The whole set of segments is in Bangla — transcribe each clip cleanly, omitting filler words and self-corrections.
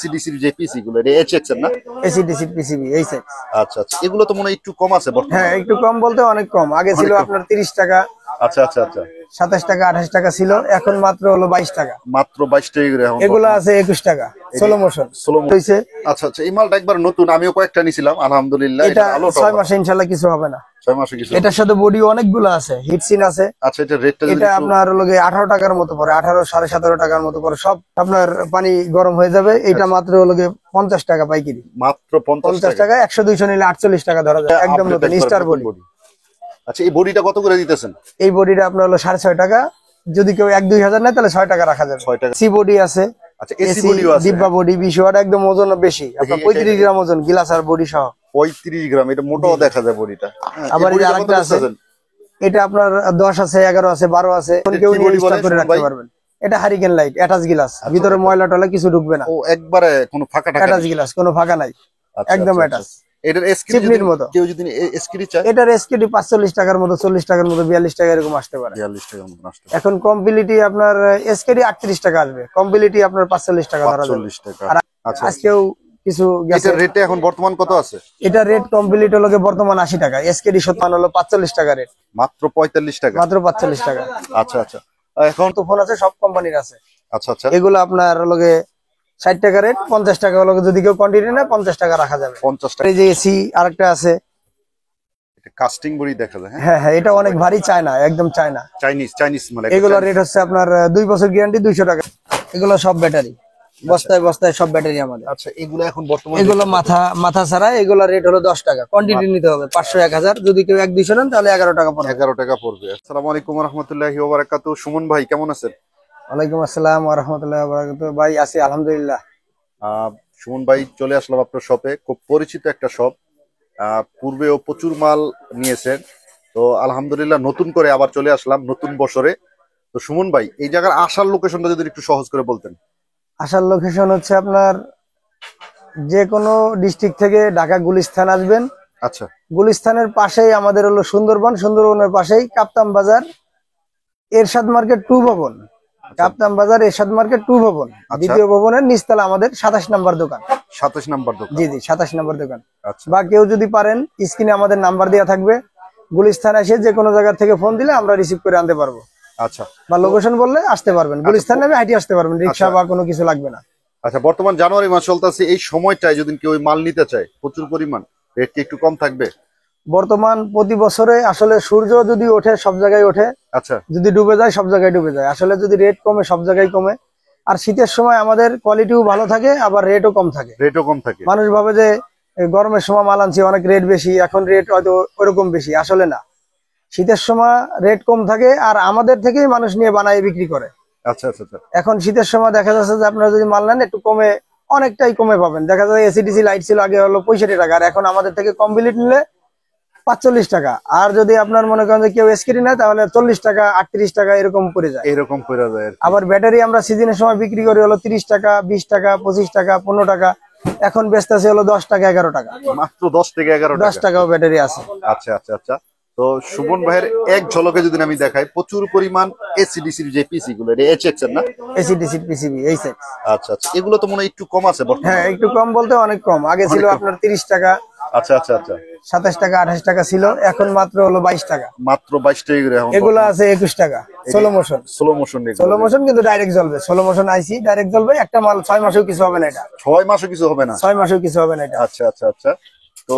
এসিডিসির যে পিসি গুলো এটা এইচএক্স এর না? AC DC PCB HX. আচ্ছা আচ্ছা, এগুলো তো মনে হয় একটু কম আছে বর্তমানে। হ্যাঁ, একটু কম বলতে অনেক কম। আগে ছিল আপনার 30 টাকা, আচ্ছা আচ্ছা আচ্ছা, 27 টাকা, 28 টাকা ছিল, এখন মাত্র হলো 22 টাকা। মাত্র 22 টাকা করে এখন এগুলো আছে 21 টাকা স্লো মোশন। হইছে। আচ্ছা আচ্ছা, এই মালটা একবার নতুন, আমিও কয়েকটা নিছিলাম আলহামদুলিল্লাহ। এটা 6 মাসে ইনশাআল্লাহ কিছু হবে না। 6 মাসে কিছু। এটার সাথে বডি অনেকগুলো আছে, হিটসিন আছে। আচ্ছা, এটা রেটটা এটা আপনার লগে 18 টাকার মতো পড়ে, 18 17.5 টাকার মতো পড়ে। সব আপনার পানি গরম হয়ে যাবে। এটা মাত্র লগে 50 টাকা পাইকারি। মাত্র 50 টাকা। 100 200 নিলে 48 টাকা ধরা যায়। একদম নতুন স্টার বডি। আচ্ছা, এই বডিটা কত করে দিতেছেন? এই বডিটা আপনার হলো 6.5 টাকা। যদি কেউ 1-2 হাজার নেয় তাহলে 6 টাকা রাখা যাবে। 6 টাকা। সি বডি আছে। আচ্ছা, এসি বডিও আছে। ডিব্বা বডি 20 ওয়াট, একদম ওজন বেশি। আপনার 35 গ্রাম ওজন, গিলাস আর বডি সহ 35 গ্রাম। এটা মোটাও দেখা যায় বডিটা। আবার এই আরেকটা আছে, এটা আপনার 10 আছে, 11 আছে, 12 আছে। কেউ নিয়ে স্টক করে রাখতে পারবেন। এটা হারিকেন লাইট, অ্যাটাচ গ্লাস, ভিতরে ময়লা টলা কিছু ঢুকবে না। ও একবারে কোনো ফাঁকা টাকা, অ্যাটাচ গ্লাস, কোনো ফাঁকা নাই, একদম অ্যাটাচ। এটার এসকিডির মতো কেউ যদি এসকিডি চায়, এটার এসকিডি 45 টাকার মতো, 40 টাকার মতো, 42 টাকা এরকম আসতে পারে। 42 টাকার মতো আসতে পারে। এখন কমপ্লিটি আপনার এসকিডি 38 টাকা আসবে, কমপ্লিটি আপনার 45 টাকা ধরা যাবে। 45 টাকা। আচ্ছা, আজকেও কিছু গেছে। এটার রেটে এখন বর্তমান কত আছে? এটা রেট কমপ্লিট হলো বর্তমান 80 টাকা, এসকেডি সমান হলো 45 টাকা রেট। মাত্র 45 টাকা। মাত্র 45 টাকা। আচ্ছা আচ্ছা, এখন তো ফোন আছে, সব কোম্পানির আছে। আচ্ছা আচ্ছা, এগুলো আপনার লগে 60 টাকা রেট, 50 টাকা হলো যদি কেউ কোয়ান্টিটি নেয় 50 টাকা রাখা যাবে। 50 টাকা। এই যে এসি আরেকটা আছে, এটা কাস্টিং বডি দেখা যায়। হ্যাঁ হ্যাঁ, এটা অনেক ভারী, চায়না, একদম চায়না, চাইনিজ মানে। এগুলো রেট হচ্ছে আপনার 2 বছর গ্যারান্টি, 200 টাকা। এগুলো সব ব্যাটারি, বস্তায় বস্তায় সব ব্যাটারি আমাদের। আচ্ছা, এগুলো এখন বর্তমানে, এগুলো মাথা ছাড়া, এগুলো রেট হলো 10 টাকা। কোয়ান্টিটি নিতে হবে 500 1000, যদি কেউ 1-200 নেন তাহলে 11 টাকা পড়বে। 11 টাকা পড়বে। আসসালামু আলাইকুম ওয়া রাহমাতুল্লাহি ওয়া বারাকাতুহু। সুমন ভাই কেমন আছেন? ওয়ালাইকুম আসসালাম ওয়া রাহমাতুল্লাহি ওয়া বারাকাতুহু। ভাই আছি আলহামদুলিল্লাহ। সুমন ভাই, চলে আসলাম আপনার শপে। খুব পরিচিত একটা শপ, পূর্বেও প্রচুর মাল নিয়েছেন, তো আলহামদুলিল্লাহ নতুন করে আবার চলে আসলাম নতুন বছরে। তো সুমন ভাই, এই জায়গার আসার লোকেশনটা যদি একটু সহজ করে বলতেন। আসার লোকেশন হচ্ছে আপনার যে কোনো ডিস্ট্রিক্ট থেকে ঢাকা গুলিস্তান আসবেন। আচ্ছা, গুলিস্তানের পাশেই আমাদের হলো সুন্দরবন, সুন্দরবনের পাশেই কাপ্তান বাজার, এরশাদ মার্কেট 2 ভবন। কাপ্তান বাজার এরশাদ মার্কেট 2 ভবন, দ্বিতীয় ভবনের নিচতলা আমাদের 27 নম্বর দোকান। 27 নম্বর দোকান? জি জি, 27 নম্বর দোকান। আচ্ছা, বা কেউ যদি পারেন, স্ক্রিনে আমাদের নাম্বার দেওয়া থাকবে, গুলিস্তান এসে যে কোনো জায়গা থেকে ফোন দিলে আমরা রিসিভ করে আনতে পারবো। আচ্ছা, বা লোকেশন বললে আসতে পারবেন, গুলিস্তান নামে হাইটে আসতে পারবেন, রিক্সা বা কোনো কিছু লাগবে না। আচ্ছা, বর্তমান জানুয়ারি মাস চলতেছে, এই সময়টায় যদি কেউ মাল নিতে চায় প্রচুর পরিমাণ, রেট কি একটু কম থাকবে? বর্তমান প্রতি বছরে আসলে সূর্য যদি ওঠে সব জায়গায় ওঠে, আচ্ছা, যদি ডুবে যায় সব জায়গায় ডুবে যায়। আসলে যদি রেট কমে সব জায়গায় কমে। আর শীতের সময় আমাদের কোয়ালিটিও ভালো থাকে, আবার রেটও কম থাকে। রেটও কম থাকে। মানুষ ভাবে যে গরমের সময় মাল আনছি অনেক রেট বেশি, এখন রেট হয়তো ওরকম বেশি, আসলে না। শীতের সময় রেট কম থাকে, আর আমাদের থেকেই মানুষ নিয়ে বানায় বিক্রি করে। আচ্ছা আচ্ছা আচ্ছা, এখন শীতের সময় দেখা যাচ্ছে যে আপনারা যদি মাল নেন একটু কমে, অনেকটাই কমে পাবেন। দেখা যায় এসিডিসি লাইট ছিল আগে হলো 65 টাকা, আর এখন আমাদের থেকে কমপ্লিট নিলে 45 টাকা। আর যদি আপনার মনে করেন যে কেউ স্ক্রিন নেয় তাহলে 40 টাকা 38 টাকা এরকম পড়ে যায়। এরকম পড়ে যায়। আবার ব্যাটারি আমরা সিজনের সময় বিক্রি করি হলো 30 টাকা, 20 টাকা, 25 টাকা, 15 টাকা। এখন বেচতেছে হলো 10 টাকা, 11 টাকা। মাত্র 10 থেকে 11 টাকা? 10 টাকাও ব্যাটারি আছে। আচ্ছা আচ্ছা আচ্ছা, তো সুমন ভাইয়ের এক ঝলকে যদি আমি দেখাই, প্রচুর পরিমাণ এসিডিসির যে পিসি গুলো, এটা এইচএক্স এর না? AC DC PCB HX. আচ্ছা আচ্ছা, এগুলো তো মনে হয় একটু কম আছে বর্তমানে। হ্যাঁ, একটু কম বলতে অনেক কম। আগে ছিল আপনার 30 টাকা, আচ্ছা আচ্ছা আচ্ছা, 27 টাকা, 28 টাকা ছিল, এখন মাত্র হলো 22 টাকা। মাত্র 22 টাকা করে এখন। এগুলো আছে 21 টাকা স্লো মোশন। স্লো মোশন কিন্তু ডাইরেক্ট জ্বলবে। স্লো মোশন আইসি ডাইরেক্ট জ্বলবে। একটা মাল 6 মাসেও কিছু হবে না এটা। 6 মাসও কিছু হবে না? 6 মাসেও কিছু হবে না এটা। আচ্ছা আচ্ছা আচ্ছা, তো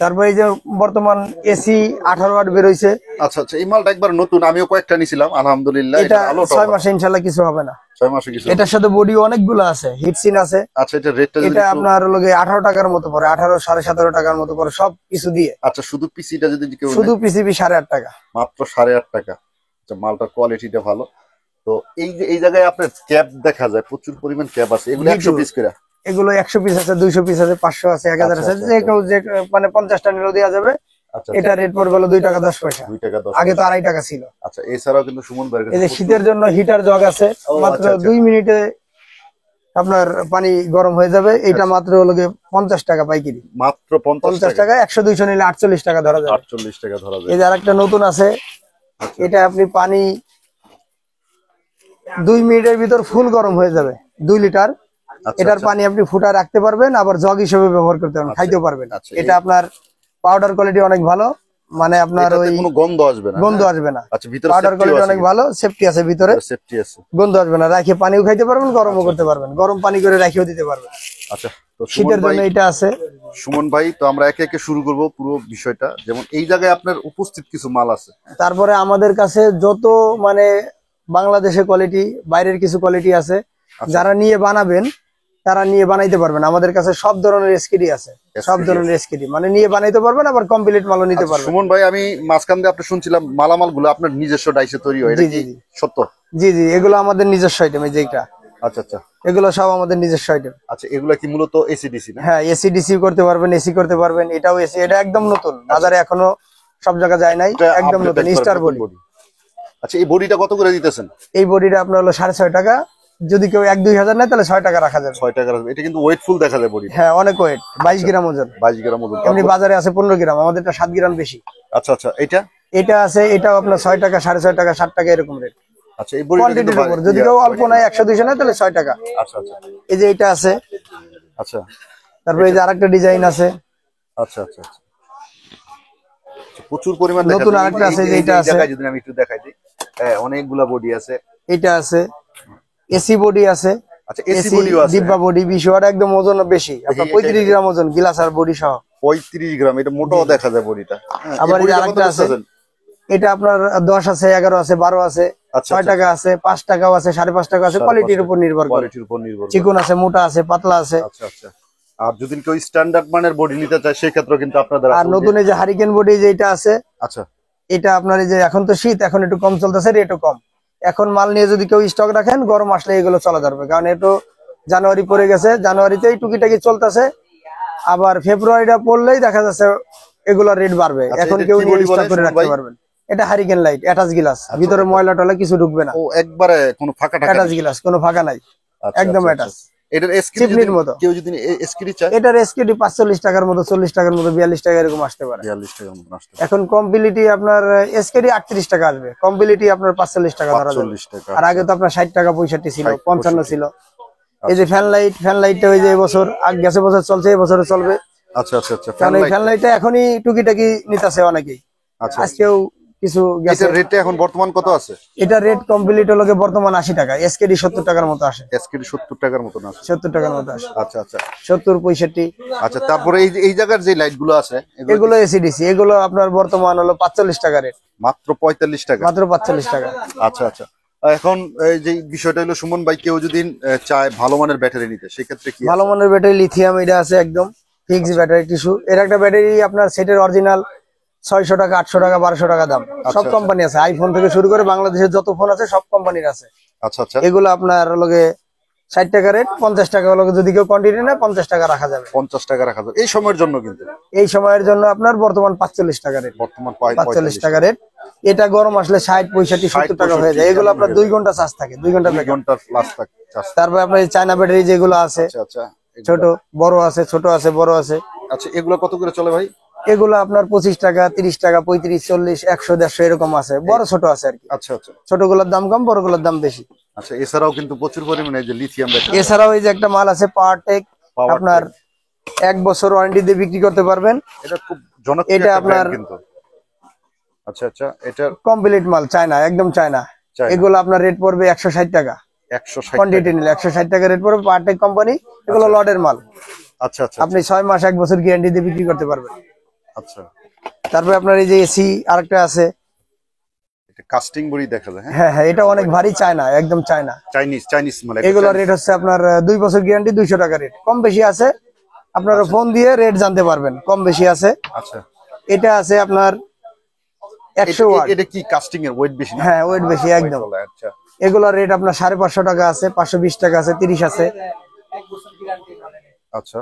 তারপরে এই যে বর্তমান এসি 18 ওয়াট বের হইছে। আচ্ছা আচ্ছা, এই মালটা একবার নতুন, আমিও কয়েকটা নিছিলাম আলহামদুলিল্লাহ। এটা 6 মাসে ইনশাআল্লাহ কিছু হবে না। 6 মাসে কিছু। এটার সাথে বডি অনেকগুলো আছে, হিটসিন আছে। আচ্ছা, এটা রেটটা যদি এটা আপনার লগে 18 টাকার মতো পড়ে, 18 17.5 টাকার মতো পড়ে সব কিছু দিয়ে। আচ্ছা, শুধু পিসিটা যদি কেউ শুধু পিসিবি 8.5 টাকা। মাত্র 8.5 টাকা। আচ্ছা, মালটার কোয়ালিটিটা ভালো। তো এই যে এই জায়গায় আপনার ক্যাপ দেখা যায়, প্রচুর পরিমাণ ক্যাপ আছে। এগুলো 100 পিস করে? এগুলো 100 পিস আছে, 200 পিস আছে, 500 আছে, 1000 আছে। যে কেউ যে মানে 50টা নিলেও দেওয়া যাবে। এটা রেট পড়বে হলো 2 টাকা 10 পয়সা। 2 টাকা 10। আগে তো 2.5 টাকা ছিল। আচ্ছা, এছাড়াও কিন্তু সুমন ভাইয়ের কাছে এই যে শীতের জন্য হিটার জগ আছে, মাত্র 2 মিনিটে আপনার পানি গরম হয়ে যাবে। এটা মাত্র হলো 50 টাকা পাইকারি। মাত্র 50 টাকা। 100 200 নিলে 48 টাকা ধরা যাবে। 48 টাকা ধরা যাবে। এই যে আরেকটা নতুন আছে, এটা আপনি পানি 2 মিনিটের ভিতর ফুল গরম হয়ে যাবে। 2 লিটার আচ্ছা, এটার আচ্ছা। পানি আপনি ফুটা রাখতে পারবেন, আবার জগ হিসেবে ব্যবহার করতে পারবেন, আচ্ছা, খাইতেও পারবেন। আচ্ছা, এটা আপনার পাউডার কোয়ালিটি অনেক ভালো, মানে আপনার এটাতে ওই কোনো গন্ধ আসবে না, গন্ধ হ্যাঁ? আসবে না। আচ্ছা, ভিতরে পাউডার সেফটিও কোয়ালিটি আছে, অনেক ভালো, সেফটি আছে ভিতরে, সেফটি আছে। গন্ধ আসবে না। রাখে পানিও খাইতে পারবেন, গরমও করতে পারবেন, গরম পানি করে রাখিও দিতে পারবেন। আচ্ছা, তো শীতের জন্য এটা আছে। সুমন ভাই, তো আমরা একে একে শুরু করব পুরো বিষয়টা। যেমন এই জায়গায় আপনার উপস্থিত কিছু মাল আছে। তারপরে আমাদের কাছে যত মানে বাংলাদেশের কোয়ালিটি, বাইরের কিছু কোয়ালিটি আছে, আচ্ছা। যারা নিয়ে বানাবেন তারা নিয়ে বানাইতে পারবেন। আমাদের কাছে সব ধরনের এসকিডি আছে, সব SKD ধরনের এসকিডি মানে নিয়ে বানাইতে পারবেন, আবার কমপ্লিট মালও নিতে আচ্ছা, পারবেন। সুমন ভাই, আমি মাঝখান দিয়ে আপনি শুনছিলাম মালামাল গুলো আপনার নিজস্ব ডাইসে তৈরি হয়, এটা জি, কি জি, জি। সত্য? জি জি, এগুলো আমাদের নিজস্ব আইটেম। এই যেটা, আচ্ছা, আচ্ছা, এগুলো সব আমাদের নিজস্ব আইটেম। আচ্ছা। এগুলা কি মূলত এসিডিসি না? হ্যাঁ, এসি ডিসি করতে পারবেন, এসি করতে পারবেন। এটাও এসি, এটা একদম নতুন, বাজারে এখনো সব জায়গা যায় নাই, এটা একদম upgrade নতুন একবার স্টার নতুন বডি। body। আচ্ছা, এই বডিটা কত করে দিতেছেন? এই বডিটা আপনার হলো 6.5 টাকা। যদি কেউ 1-2 হাজার নেয় তাহলে 6 টাকা রাখা যাবে। 6 টাকা। এটা কিন্তু ওয়েটফুল দেখা যায় বডি। হ্যাঁ, অনেক ওয়েট, 22 গ্রাম ওজন। 22 গ্রাম ওজন। এমনি বাজারে আছে 15 গ্রাম, আমাদেরটা 7 গ্রাম বেশি। আচ্ছা, আচ্ছা। এটা এটা আছে, এটাও আপনার 6 টাকা, 6.5 টাকা, 7 টাকা এরকম রেট। আচ্ছা, এই বডিটা কিন্তু কোয়ান্টিটির উপর, যদি কেউ অল্প নেয় 100-200 নেয় তাহলে 6 টাকা। আচ্ছা, আচ্ছা, এই যে এটা আছে, আচ্ছা, তারপরে এই যে আরেকটা ডিজাইন আছে, আচ্ছা, আচ্ছা, আচ্ছা। প্রচুর পরিমাণ দেখা নতুন যায়। আরেকটা আছে, যে এই এটা আছে, জায়গায় যদি আমি একটু দেখাই দিই, হ্যাঁ, অনেকগুলা বডি আছে। এটা আছে, এসি বডি আছে। আচ্ছা, এসি এসি বডিও আছে। ডিব্বা বডি 20 ওয়াট, একদম ওজন বেশি, আপনার 35 গ্রাম ওজন, গিলাস আর বডি সহ। 35 গ্রাম, এটা মোটাও দেখা যায় বডিটা। আবার এই যে আরেকটা আছে, এটা আপনার 10 আছে, 11 আছে, 12 আছে, আচ্ছা, 6 টাকা আছে, 5 টাকাও আছে, 5.5 টাকা আছে, কোয়ালিটির উপর নির্ভর করে। কোয়ালিটির উপর নির্ভর করে। চিকন আছে, মোটা আছে, পাতলা আছে। আচ্ছা, আচ্ছা। আর যদি কেউ স্ট্যান্ডার্ড মানের বডি নিতে চায় সেই ক্ষেত্রে কিন্তু আপনাদের আর আছে। নতুন এই যে হারিকেন বডি যেটা আছে, আচ্ছা, এটা আপনার এই যে এখন তো শীত, এখন একটু কম চলতেছে, রেটও কম। এখন মাল নিয়ে যদি কেউ স্টক রাখেন, গরম আসলে এগুলো চলা যাবে, কারণ একটু জানুয়ারি পড়ে গেছে, জানুয়ারিতেই টুকিটাকি চলতেছে, আবার ফেব্রুয়ারিটা পড়লেই দেখা যাচ্ছে এগুলোর রেট বাড়বে। আচ্ছা, এখন এটা কেউ কি নিয়ে বডি স্টক বলে করে সুমন রাখতে ভাই? পারবেন। এটা হারিকেন লাইট, অ্যাটাচ গ্লাস, ভিতরে ময়লা টলা কিছু ঢুকবে না। ও একবারে কোনো ফাঁকা টাকা অ্যাটাচ নেই। গ্লাস, কোনো ফাঁকা নাই, আচ্ছা, একদম আচ্ছা, অ্যাটাচ। আচ্ছা। এটার এসকিডি চিপনির মতো। কেউ যদি এসকিডি চায়, এটার এসকেডি 45 টাকার মতো, 40 টাকার মতো, 42 টাকা এরকম আসতে পারে। 42 টাকার মতো আসতে। এখন কমপ্লিটি আপনার এসকেডি 38 টাকা আসবে, কমপ্লিটি আপনার 45 টাকা ধরা যাবে। 45 টাকা। আর আগে তো আপনার 60 টাকা 65 ছিল, 60, 55 65 ছিল। এই যে ফ্যান লাইট, ফ্যান লাইটটা ওই যে এবছর আগে গেছে বছর চলছে, এই বছরে চলবে। আচ্ছা, আচ্ছা, আচ্ছা। কারণ এই ফ্যান লাইটটা এখনই টুকিটাকি নিতেছে অনেকেই, আচ্ছা, আজকেও কিছু গেছে। এটার রেটটা এখন বর্তমান কত আছে? এটা রেট কমপ্লিট হলো গিয়ে বর্তমান 80 টাকা, এসকেডি 70 টাকার মতো আসে, এসকিডি 70 টাকার মতো আছে। 70 টাকার মতো আসে, আচ্ছা, আচ্ছা, 70 65। আচ্ছা। তারপরে এই জায়গার যে লাইট গুলো আছে এগুলো এসিডিসি, এগুলো আপনার বর্তমান হলো 45 টাকা রেট, মাত্র 45 টাকা। মাত্র 45 টাকা। আচ্ছা, আচ্ছা। এখন এই যে বিষয়টা হলো সুমন ভাই, কেউ যদি চায় ভালো মানের ব্যাটারি নিতে, সেক্ষেত্রে কি ভালো মানের ব্যাটারি লিথিয়াম এটা আছে, একদম ফিক্স ব্যাটারি টিস্যু। এর একটা ব্যাটারি আপনার সেটের অরিজিনাল 600 টাকা, 800 টাকা, 1200 টাকা দাম। সব আচ্ছা। কোম্পানি আছে, আইফোন থেকে শুরু করে বাংলাদেশের যত ফোন আছে সব কোম্পানির আছে। আচ্ছা, আচ্ছা। এগুলো আপনার লগে 60 টাকা রেট, 50 টাকা লগে যদি কেউ কোয়ান্টিটি নেয় 50 টাকা রাখা যাবে। 50 টাকা রাখা যাবে এই সময়ের জন্য, কিন্তু এই সময়ের জন্য আপনার বর্তমান 45 টাকা রেট, বর্তমান 45 টাকা রেট। এটা গরম আসলে 60 65 70 টাকা হয়ে যায়। এগুলো আপনার 2 ঘন্টা চার্জ থাকে, 2 ঘন্টা 2 ঘন্টার প্লাস থাকে। তারপর আপনার এই চায়না ব্যাটারি যেগুলো আছে, আচ্ছা, আচ্ছা। ছোট বড় আছে, ছোট আছে, বড় আছে। আচ্ছা, এগুলো কত করে চলে ভাই? এগুলো আপনার 25 টাকা, 30 টাকা, 35, 40, 100, 150 এরকম আছে, বড় ছোট আছে আর কি। আচ্ছা, আচ্ছা, ছোটগুলোর দাম কম, বড়গুলোর দাম বেশি। আচ্ছা। এছাড়াও কিন্তু প্রচুর পরিমাণে যে লিথিয়াম ব্যাটারি, এছাড়াও এই যে একটা মাল আছে পাওয়ারটেক, Powertech। আপনার 1 বছর ওয়ারেন্টি দিয়ে বিক্রি করতে পারবেন। এটা খুব জনপ্রিয় এটা একটা আপনার ব্র্যান্ড কিন্তু। আচ্ছা, আচ্ছা। এটা কমপ্লিট মাল, চায়না, একদম চায়না। চায়না। এগুলো আপনার রেট পড়বে 160 টাকা, 160 কোয়ান্টিটি নিলে 160 টাকা রেট পড়বে, পাওয়ারটেক কোম্পানি। এগুলো লটের মাল, আচ্ছা, আচ্ছা, আপনি 6 মাস 1 বছর গ্যারান্টি দিয়ে বিক্রি করতে পারবেন। আচ্ছা। তারপরে আপনার এই যে এসি আরেকটা আছে, এটা কাস্টিং বড়ি দেখা যায়, হ্যাঁ। হ্যাঁ হ্যাঁ, এটা অনেক ভারী, চায়না, একদম চায়না। চাইনিজ মানে এগুলো রেট হচ্ছে আপনার 2 বছর গ্যারান্টি, 200 টাকা রেট, কম বেশি আছে। আপনারা ফোন দিয়ে রেট জানতে পারবেন, কম বেশি আছে। আচ্ছা। এটা আছে আপনার 100 ওয়াট। এটা কি কাস্টিং এর ওয়েট বেশি না? হ্যাঁ, ওয়েট বেশি একদম। আচ্ছা, এগুলো রেট আপনার 550 টাকা আছে, 520 টাকা আছে, 30 আছে। আচ্ছা,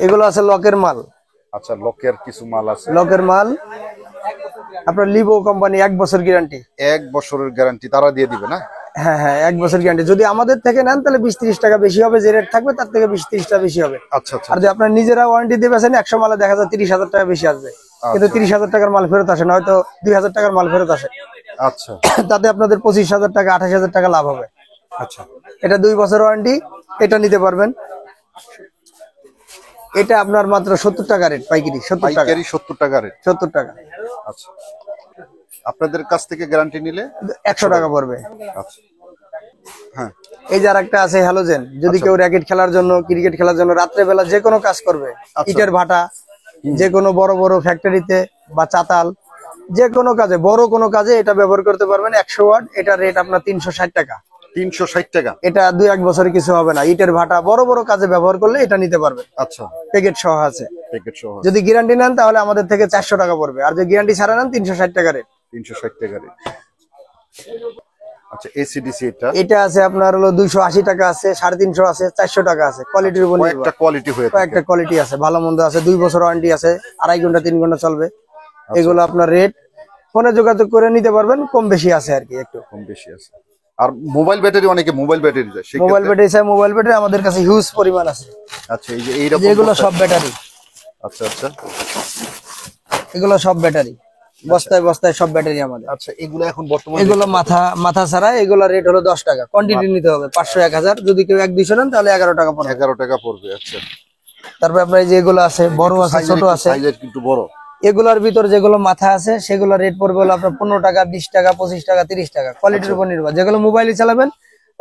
এগুলো আছে লকের মাল, আচ্ছা। লকের কিছু মাল আছে। লকের মাল আপনার লিভো কোম্পানি 1 বছর গ্যারান্টি। 1 বছরের গ্যারান্টি তারা দিয়ে দিবে না? হ্যাঁ হ্যাঁ, 1 বছর গ্যারান্টি। যদি আমাদের থেকে নেন তাহলে 20-30 টাকা বেশি হবে, যে রেট থাকবে তার থেকে 20-30 টাকা বেশি হবে। আচ্ছা, আচ্ছা, আর যদি আপনার নিজেরা ওয়ারেন্টি দিয়ে বেছেন, 100 মালে দেখা যায় 30,000 টাকা বেশি আসবে, কিন্তু 30,000 টাকার মাল ফেরত আসে না, হয়তো 2,000 টাকার মাল ফেরত আসে। আচ্ছা। তাতে আপনাদের 25,000 টাকা 28,000 টাকা লাভ হবে। আচ্ছা, এটা 2 বছর ওয়ারেন্টি, এটা নিতে পারবেন। এটা আপনার মাত্র 70 টাকা রেট, পাইকারি 70 টাকা। পাইকারি 70 টাকা রেট। 70 টাকা। আচ্ছা, আপনাদের কাছ থেকে গ্যারান্টি নিলে 100 টাকা পড়বে। আচ্ছা, হ্যাঁ, এই যে আরেকটা আছে হ্যালোজেন, যদি আচ্ছা। কেউ র্যাকেট খেলার জন্য, ক্রিকেট খেলার জন্য রাত্রে বেলা যে কোনো কাজ করবে, আচ্ছা। ইটের ভাটা, যে কোনো বড় বড় ফ্যাক্টরিতে বা চাতাল, যে কোনো কাজে, বড় কোনো কাজে এটা ব্যবহার করতে পারবেন। 100 ওয়াট, এটা রেট আপনার 360 টাকা। 360 টাকা। এটা 2-1 বছরে কিছু হবে না। ইটের ভাটা বড় বড় কাজে ব্যবহার করলে এটা নিতে পারবেন। আচ্ছা, প্যাকেট সহ আছে। প্যাকেট সহ। যদি গ্যারান্টি নেন তাহলে আমাদের থেকে 400 টাকা পড়বে, আর যদি গ্যারান্টি ছাড়া নেন 360 টাকা রেট। 360 টাকা রেট। আচ্ছা, এসিডিসি এটা আছে আপনার হলো 280 টাকা আছে, 350 আছে, 400 টাকা আছে। কোয়ালিটির উপর নির্ভর। কয়েকটা কোয়ালিটি হয়ে থাকে। কয়েকটা কোয়ালিটি আছে, ভালো মন্দ আছে। 2 বছর ওয়ারেন্টি আছে, 2.5 ঘন্টা 3 ঘন্টা চলবে। এগুলো আপনার রেট ফোনে যোগাযোগ করে নিতে পারবেন, কম বেশি আছে আর কি, একটু কম বেশি আছে। আর মোবাইল ব্যাটারি, অনেকে মোবাইল ব্যাটারি যায়, সেই মোবাইল ব্যাটারি চাই, মোবাইল ব্যাটারি আমাদের কাছে হিউজ পরিমাণ আছে। আচ্ছা, এই যে এইরকম যেগুলো সব ব্যাটারি। আচ্ছা, আচ্ছা, এগুলো সব ব্যাটারি, বস্তায় বস্তায় সব ব্যাটারি আমাদের। আচ্ছা, এগুলো এখন বর্তমানে এগুলো মাথা ছাড়া, এগুলো রেট হলো 10 টাকা। কোয়ান্টিটি নিতে হবে 500 1000, যদি কেউ 1-200 নেন তাহলে 11 টাকা পড়বে। 11 টাকা পড়বে। আচ্ছা, তারপর আপনার এই যে এগুলো আছে, বড় আছে, ছোট আছে। সাইজের কিন্তু বড়। এগুলোর ভিতর যেগুলো মাথা আছে সেগুলো রেট পড়বে হলো আপনার 15 টাকা, 20 টাকা, 25 টাকা, 30 টাকা। কোয়ালিটির উপর নির্ভর। যেগুলো মোবাইলে চালাবেন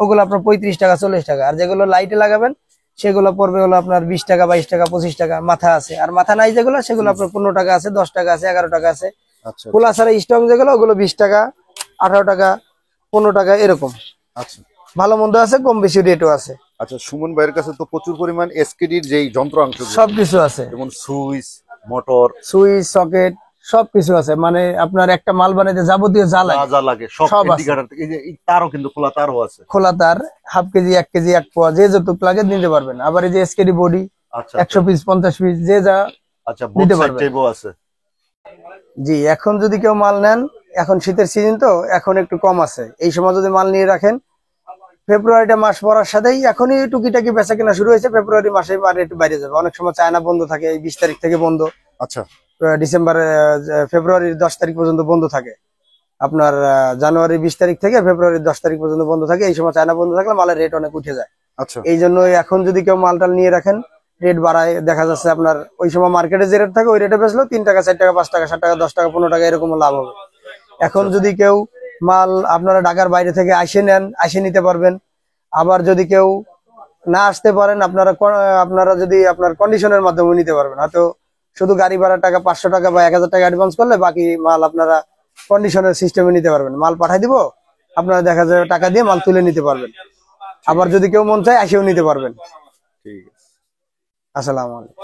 ওগুলো আপনার 35 টাকা, 40 টাকা। আর যেগুলো লাইটে লাগাবেন সেগুলো পড়বে হলো আপনার 20 টাকা, 22 টাকা, 25 টাকা। মাথা আছে। আর মাথা নাই যেগুলো, সেগুলো আপনার 15 টাকা আছে, 10 টাকা আছে, 11 টাকা আছে। আচ্ছা, খোলা ছাড়া স্টক যেগুলো, ওগুলো 20 টাকা, 18 টাকা, 15 টাকা এরকম। আচ্ছা, ভালো মন্দ আছে, কম বেশি রেটও আছে। আচ্ছা। সুমন ভাইয়ের কাছে তো প্রচুর পরিমাণ এসকেডির যেই যন্ত্রাংশ, সবকিছু আছে, যেমন সুইচ, মোটর, সুইচ, সকেট, সবকিছু আছে। মানে আপনার একটা মাল বানাইতে যাবতীয় যা যা যা লাগে সব সব আছে। ইন্ডিকেটর থেকে। এই যে এই তারও কিন্তু খোলা তারও আছে। খোলা তার, হাফ কেজি, 1 কেজি, 1 পোয়া, যে যতটুক লাগে নিতে পারবেন। আবার এই যে এসকেডি বডি, আচ্ছা, 100 পিস, 50 পিস, যে যা আচ্ছা, নিতে বোথ সাইড পারবেন। টেপও আছে। জি, এখন যদি কেউ মাল নেন, এখন শীতের সিজন তো এখন একটু কম আছে। এই সময় যদি মাল নিয়ে রাখেন, ফেব্রুয়ারিটা মাস পড়ার সাথেই এখনই টুকিটাকি বেচা কেনা শুরু হয়েছে। ফেব্রুয়ারি মাসে আর একটু বাইরে যাবে। অনেক সময় চায়না বন্ধ থাকে, এই 20 তারিখ থেকে বন্ধ। আচ্ছা, ফেব্রুয়ারির 10 তারিখ পর্যন্ত বন্ধ থাকে। আপনার জানুয়ারি 20 তারিখ থেকে ফেব্রুয়ারির 10 তারিখ পর্যন্ত বন্ধ থাকে। এই সময় চায়না বন্ধ থাকলে মালের রেট অনেক উঠে যায়। আচ্ছা, এই জন্য এখন যদি কেউ মালটাল নিয়ে রাখেন, রেট বাড়ায়। দেখা যাচ্ছে আপনার ওই সময় মার্কেটে যে রেট থাকে ওই রেটে বেচলো 3 টাকা, 4 টাকা, 5 টাকা, 7 টাকা, 10 টাকা, 15 টাকা এরকম লাভ হবে। এখন যদি কেউ মাল আপনারা ঢাকার বাইরে থেকে আসে নেন, আসে নিতে পারবেন। আবার যদি কেউ না আসতে পারেন, আপনারা যদি আপনার কন্ডিশনের মাধ্যমে নিতে পারবেন। হয়তো শুধু গাড়ি ভাড়া টাকা 500 টাকা বা 1000 টাকা অ্যাডভান্স করলে বাকি মাল আপনারা কন্ডিশনের সিস্টেমে নিতে পারবেন। মাল পাঠাই দিব, আপনারা দেখা যাবে টাকা দিয়ে মাল তুলে নিতে পারবেন। আবার যদি কেউ মন চায় আসেও নিতে পারবেন। ঠিক আছে। আসসালামু আলাইকুম।